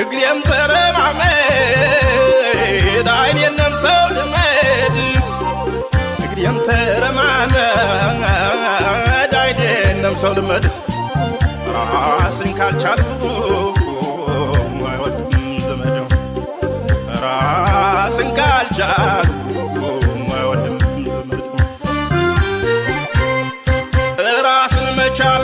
እግሬም ተረማመድ አይኔን ነምሰው ልመድ እግሬም ተረማመድ አይኔን ነምሰው ልመድ ራስን ካልቻልኩ አይወድም ዘመድ ራስን ካልቻልኩ አይወድም ዘመድ ራስን መቻል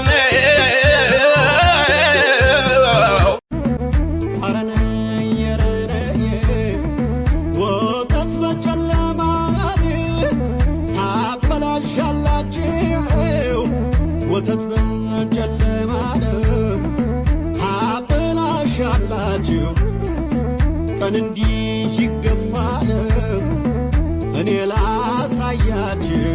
ወተት በጨለማ አበላሻላችሁ ቀን እንዲህ ይገፋል እኔ ላሳያችሁ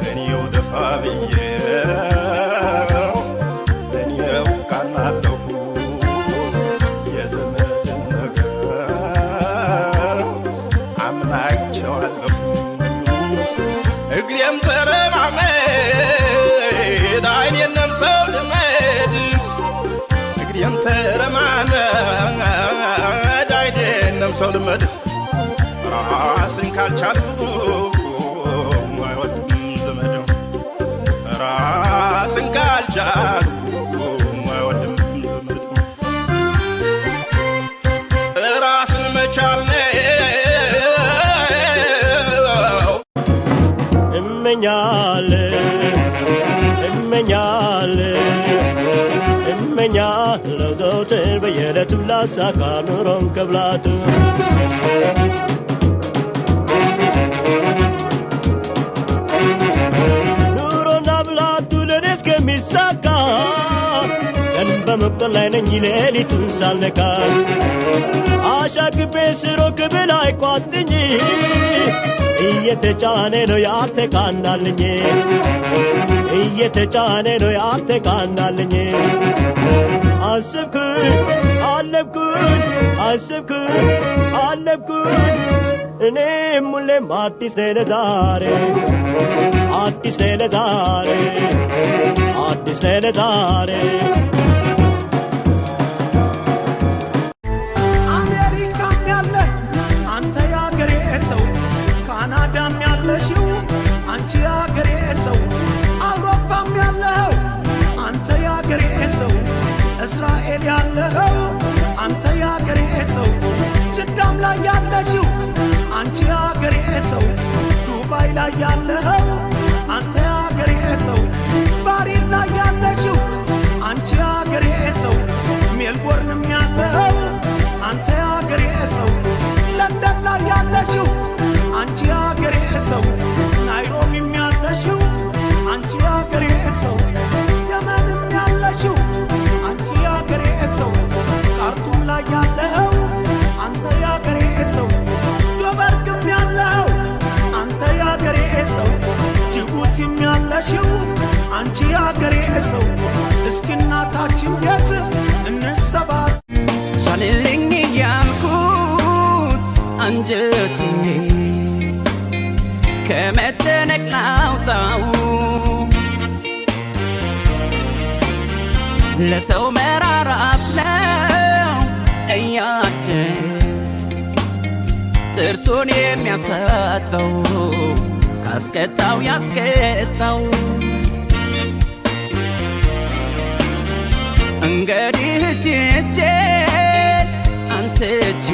እኔው ደፋ ብዬ እኔው ቃናለሁ የዘመድን ነገር አምናቸዋለሁ እግሬም ተረማመድ አይኔን ነምሰው ልመድ እግሬም ተረማመድ አይኔን ነምሰው ልመድ ራስን ካልቻልኩ አይወድም ዘመድ ራስን ካልቻልኩ አይወድም ዘመድ ራስን መቻል ነው እመኛለሁ ዘወትር በየዕለቱ ላሳካ ኑሮን ከብላቱ በመቁጠር ላይ ነኝ ሌሊቱን ሳልነጋ አሻግቤ ስሮክ ብላይ ቋጥኝ እየተጫነ ነው ያልተቃናልኝ እየተጫነ ነው ያልተቃናልኝ አሰብኩኝ እኔም ሁሌም አዲስ ነኝ ለዛሬ አዲስ ነኝ ለዛሬ ካናዳም ያለሽው አንቺ ያገሬ ሰው አውሮፓም ያለው አንተ ያገሬ ሰው እስራኤል ያለው አንተ ያገሬ ሰው ጅዳም ላይ ያለሽው አንቺ ያገሬ ሰው ዱባይ ላይ ያለው አንተ ያገሬ ሰው ባሪን ላይ ያለሽው አንቺ ያገሬ ሰው ሜልቦርንም ያለው አንተ ያገሬ ሰው ለንደን ላይ ያለሽው አንቺ ያገሬ ሰው ናይሮቢም ያለሽው አንቺ ያገሬ ሰው የመንም ያለሽው አንቺ ያገሬ ሰው ካርቱም ላይ ያለው አንተ ያገሬ ሰው ጆበርግም ያለው አንተ ያገሬ ሰው ጅቡቲም ያለሽው አንቺ ያገሬ ሰው እስኪ እናታችን ቤት እንሰባ አንጀቴ ከመጨነቅ ላውጣው ለሰው መራራት ነው እያደ ጥርሱን የሚያሳጣው ካስቀጣው ያስቀጣው እንግዲህ እጄን አንስቼ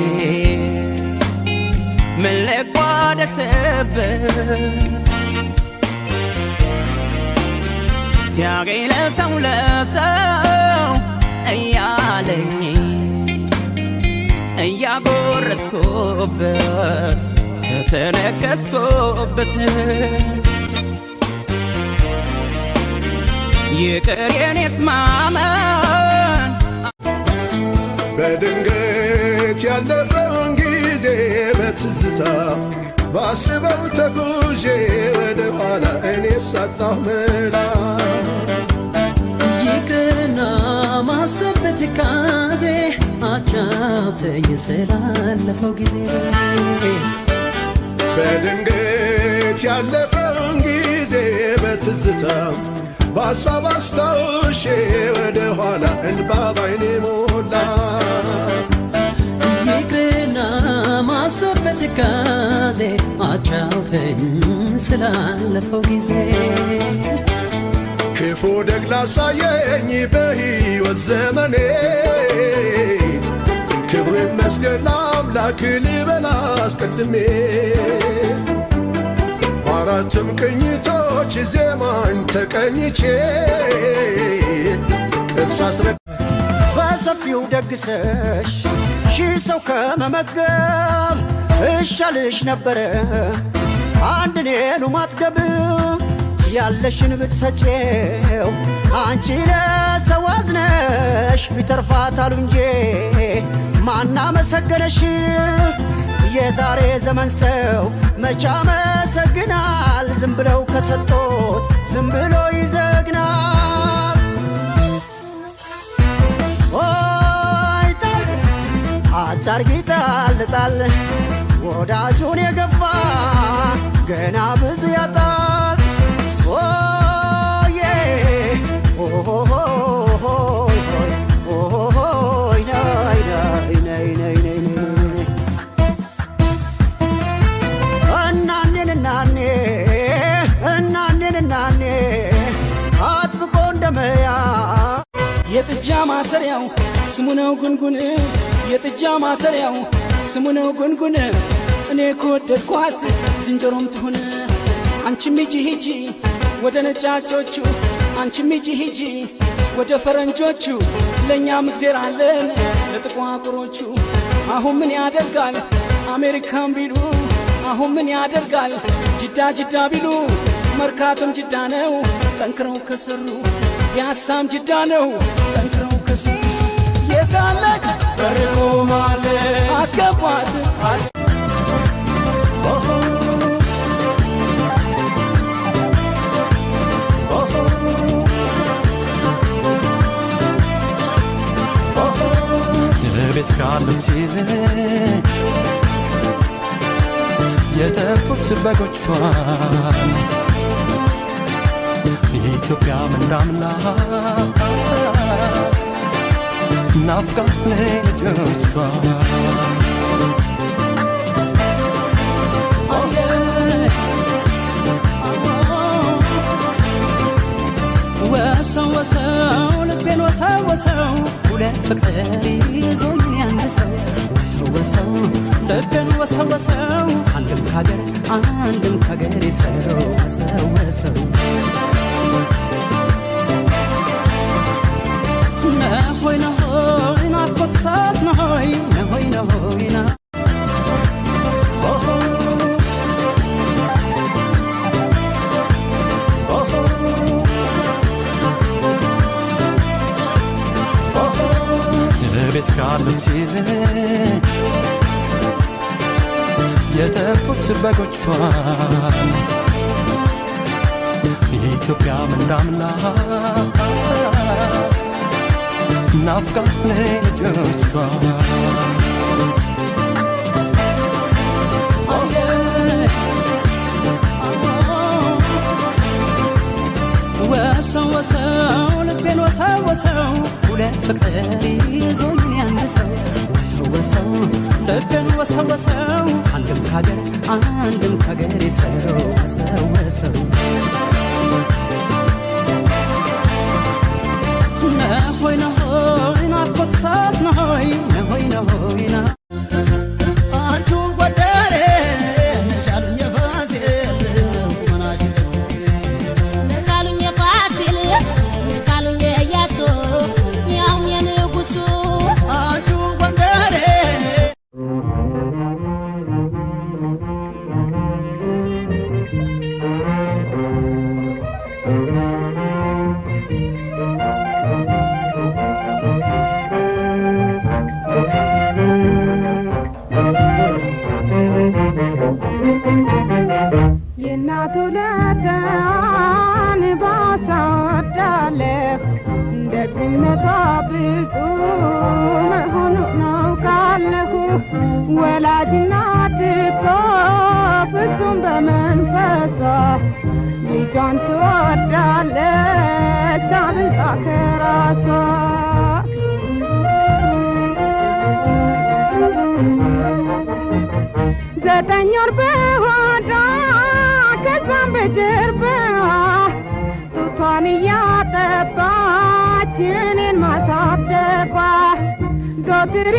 ምን ልቋደስበት ሲያገኝ ለሰው እያለኝ እያጎረስኩበት ከተነከስኩበት ይቅር የኔስ ማመን በድንገት ያለፈውን ጊዜ በትዝታ ባስበው ተጉዤ ወደ ኋላ እኔ ሳጣሁ መላ ይቅርና ማሰብ በትካዜ አጫውተኝ ስላለፈው ጊዜ በድንገት ያለፈውን ጊዜ በትዝታ በሐሳብ አስታውሼ ወደ ኋላ እንባ ባይኔ ሞላ ይቅርና ማሰብ በትካዜ አጫውተኝ ስላለፈው ጊዜ ክፉ ደግ ላሳየኝ በሕይወት ዘመኔ ክብሩ ይመስገን ለአምላክ ልበል አስቀድሜ አራትም ቅኝቶች ዜማን ተቀኝቼ ቅርስ በሰፊው ደግሰሽ ሺህ ሰው ከመመገብ እሻልሽ ነበረ አንድ እኔኑ ማጥገብ ያለሽን ብትሰጪው አንቺ ለሰው አዝነሽ ቢተርፋታሉ እንጂ ማና መሰገነሽ የዛሬ ዘመን ሰው መቻ መሰግናል ዝም ብለው ከሰጦት ዝም ብሎ ይዘግናል ኦይ ጣል አታርጊ ጣል ጣል ወዳጁን የገፋ ገና ብዙ ያጣል ኦዬ ኦሆሆሆሆሆሆይ ናይ ናይ ናይ ናይ ናይ እናኔ አጥብቆ እንደመያ የጥጃ ማሰሪያው ስሙ ነው ጉንጉን የጥጃ ማሰሪያው ስሙ ነው ጉንጉን እኔ ከወደድኳት ዝንጀሮም ትሁን አንቺም ሂጂ ሂጂ ወደ ነጫጮቹ አንቺም ሂጂ ሂጂ ወደ ፈረንጆቹ ለእኛም እግዜር አለን ለጥቋቁሮቹ አሁን ምን ያደርጋል አሜሪካን ቢሉ አሁን ምን ያደርጋል ጅዳ ጅዳ ቢሉ መርካቶም ጅዳ ነው ጠንክረው ከሰሩ ያሳም ጅዳ ነው ጠንክረው ከሰሩ የታለች በርቆ ማለት አስገባት ቤት ካሉት የተፉት በጎቿን ኢትዮጵያ ምንዳምላ ናፍቃ ለልጆቿ ወሰው ወሰው ልቤን ወሰው ወሰው ሁለት ፍቅር ይዞኝ ያንሰው ወሰው ወሰው ልቤን ወሰው ወሰው አንድም ካገር ይሰው ወሰው ወሰው ነሆይ ነሆይ ናፍቆት ሰዓት ነሆይ ነሆይ ነሆይ ና ቤት ካሉት የተፉት በጎቿን ኢትዮጵያ ምንዳምላ ናፍቃ ለልጆቿ ወሰወሰው ልቤን ወሰወሰው ሁለት ፍቅር ይዞኝ ያንሰው ወሰወሰው ልቤን ወሰወሰው አንድም ካገር ሰው ወሰወሰው ነሆይ ነሆይ ናፍቆት ሰዓት ነሆይ ነሆይ ነሆይ ና አንቺ ጎደሬ ነሻሉኝ የፋሲል መናሽ ደስሲ ነካሉኝ የፋሲል ነካሉኝ የኢያሱ ያው የንጉሱ አንቺ ጎንደሬ የእናቱ ለጋን ባሳወዳለህ እንደ ጭነቷ ብፁ መሆኑን አውቃለሁ። ወላጅ እናት እኮ ፍጹም በመንፈሷ ልጇን ትወዳለች አብልጣ ከራሷ። ዘጠኝ ወር በሆዷ ከዛም በጀርባዋ ጡቷን እያጠባች እኔን ማሳደጓ ዘወትር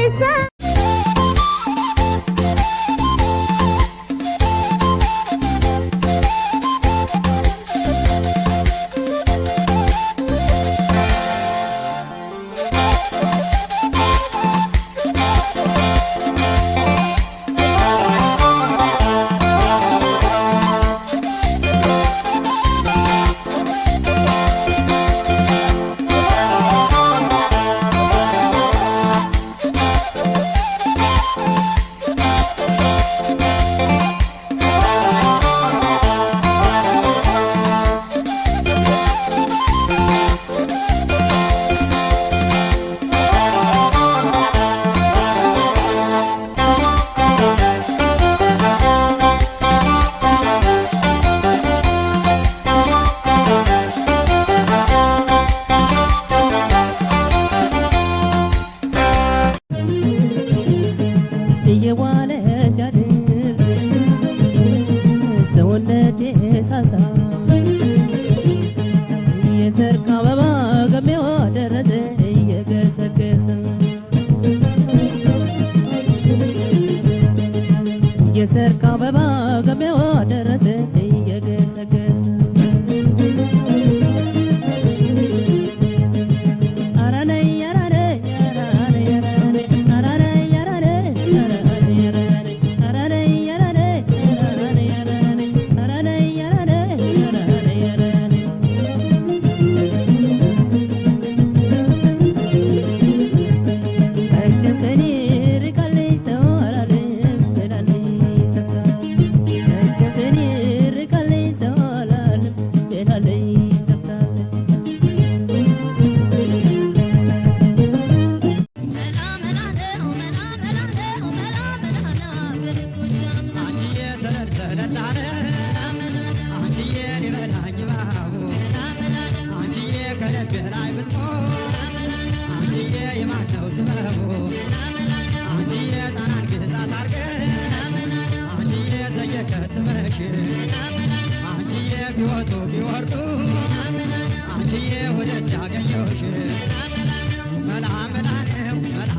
የሰርክ አበባ ገበያዋ ደረሰ እየገሰገሰ ቢወጡ ቢወርዱ አንቺዬ ወደት ያገኘሁሽ መላ መላ ነው መላ